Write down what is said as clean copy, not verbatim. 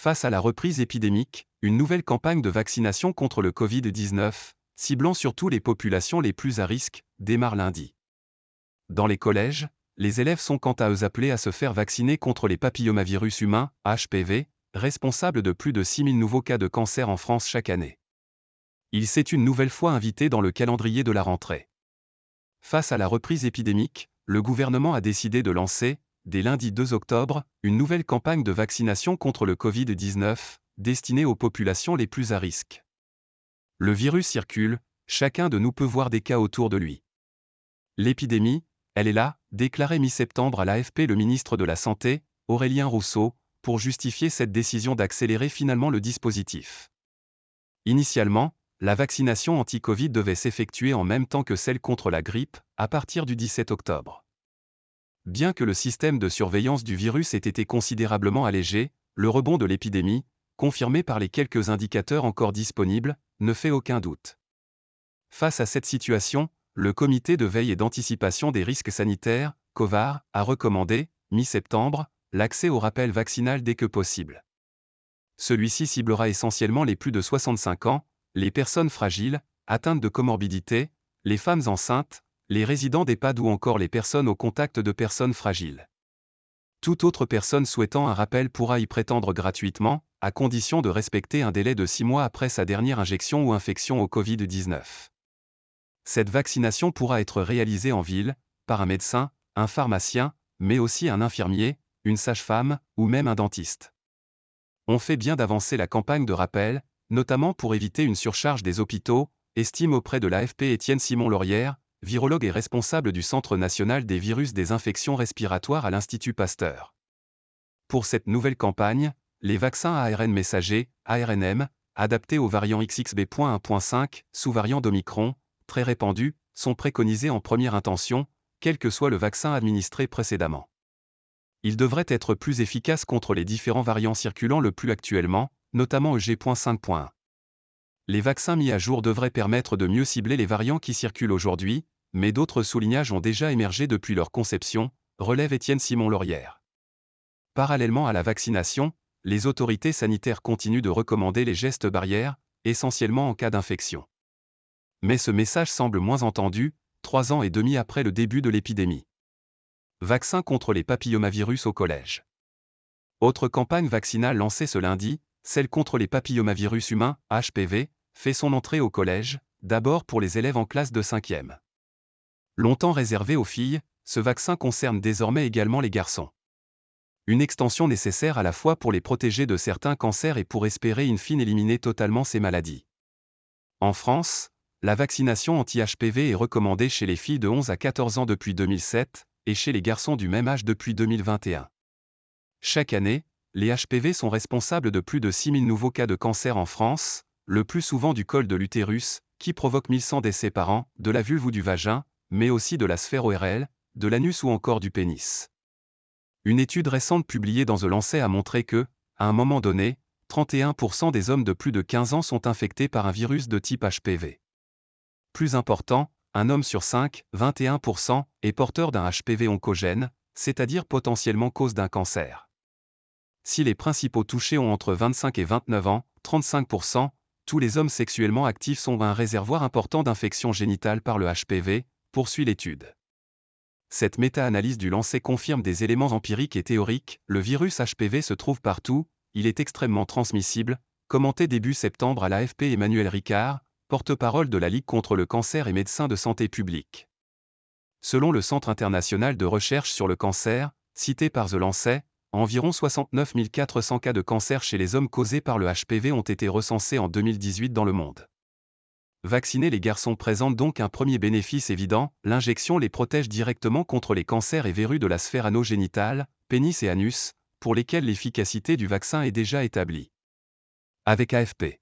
Face à la reprise épidémique, une nouvelle campagne de vaccination contre le Covid-19, ciblant surtout les populations les plus à risque, démarre lundi. Dans les collèges, les élèves sont quant à eux appelés à se faire vacciner contre les papillomavirus humains, HPV, responsables de plus de 6000 nouveaux cas de cancer en France chaque année. Il s'est une nouvelle fois invité dans le calendrier de la rentrée. Face à la reprise épidémique, le gouvernement a décidé de lancer, dès lundi 2 octobre, une nouvelle campagne de vaccination contre le Covid-19, destinée aux populations les plus à risque. Le virus circule, chacun de nous peut voir des cas autour de lui. L'épidémie, elle est là, déclarait mi-septembre à l'AFP le ministre de la Santé, Aurélien Rousseau, pour justifier cette décision d'accélérer finalement le dispositif. Initialement, la vaccination anti-Covid devait s'effectuer en même temps que celle contre la grippe, à partir du 17 octobre. Bien que le système de surveillance du virus ait été considérablement allégé, le rebond de l'épidémie, confirmé par les quelques indicateurs encore disponibles, ne fait aucun doute. Face à cette situation, le Comité de veille et d'anticipation des risques sanitaires, COVAR, a recommandé, mi-septembre, l'accès au rappel vaccinal dès que possible. Celui-ci ciblera essentiellement les plus de 65 ans, les personnes fragiles, atteintes de comorbidité, les femmes enceintes, les résidents d'EHPAD ou encore les personnes au contact de personnes fragiles. Toute autre personne souhaitant un rappel pourra y prétendre gratuitement, à condition de respecter un délai de 6 mois après sa dernière injection ou infection au Covid-19. Cette vaccination pourra être réalisée en ville, par un médecin, un pharmacien, mais aussi un infirmier, une sage-femme, ou même un dentiste. On fait bien d'avancer la campagne de rappel, notamment pour éviter une surcharge des hôpitaux, estime auprès de l'AFP Étienne Simon-Laurière, virologue et responsable du Centre national des virus des infections respiratoires à l'Institut Pasteur. Pour cette nouvelle campagne, les vaccins à ARN messager, ARNM, adaptés aux variants XXB.1.5, sous-variant d'Omicron, très répandus, sont préconisés en première intention, quel que soit le vaccin administré précédemment. Ils devraient être plus efficaces contre les différents variants circulant le plus actuellement, notamment EG.5.1. Les vaccins mis à jour devraient permettre de mieux cibler les variants qui circulent aujourd'hui, mais d'autres soulignages ont déjà émergé depuis leur conception, relève Étienne Simon-Laurière. Parallèlement à la vaccination, les autorités sanitaires continuent de recommander les gestes barrières, essentiellement en cas d'infection. Mais ce message semble moins entendu, 3 ans et demi après le début de l'épidémie. Vaccin contre les papillomavirus au collège. Autre campagne vaccinale lancée ce lundi, celle contre les papillomavirus humains, HPV, fait son entrée au collège, d'abord pour les élèves en classe de 5e. Longtemps réservé aux filles, ce vaccin concerne désormais également les garçons. Une extension nécessaire à la fois pour les protéger de certains cancers et pour espérer in fine éliminer totalement ces maladies. En France, la vaccination anti-HPV est recommandée chez les filles de 11 à 14 ans depuis 2007, et chez les garçons du même âge depuis 2021. Chaque année, les HPV sont responsables de plus de 6000 nouveaux cas de cancer en France, le plus souvent du col de l'utérus, qui provoque 1100 décès par an, de la vulve ou du vagin, mais aussi de la sphère ORL, de l'anus ou encore du pénis. Une étude récente publiée dans The Lancet a montré que, à un moment donné, 31% des hommes de plus de 15 ans sont infectés par un virus de type HPV. Plus important, un homme sur 5, 21%, est porteur d'un HPV oncogène, c'est-à-dire potentiellement cause d'un cancer. Si les principaux touchés ont entre 25 et 29 ans, 35%, tous les hommes sexuellement actifs sont un réservoir important d'infections génitales par le HPV, poursuit l'étude. Cette méta-analyse du Lancet confirme des éléments empiriques et théoriques, le virus HPV se trouve partout, il est extrêmement transmissible, commenté début septembre à l'AFP Emmanuel Ricard, porte-parole de la Ligue contre le cancer et médecin de santé publique. Selon le Centre international de recherche sur le cancer, cité par The Lancet, environ 69 400 cas de cancer chez les hommes causés par le HPV ont été recensés en 2018 dans le monde. Vacciner les garçons présente donc un premier bénéfice évident, l'injection les protège directement contre les cancers et verrues de la sphère anogénitale, pénis et anus, pour lesquels l'efficacité du vaccin est déjà établie. Avec AFP.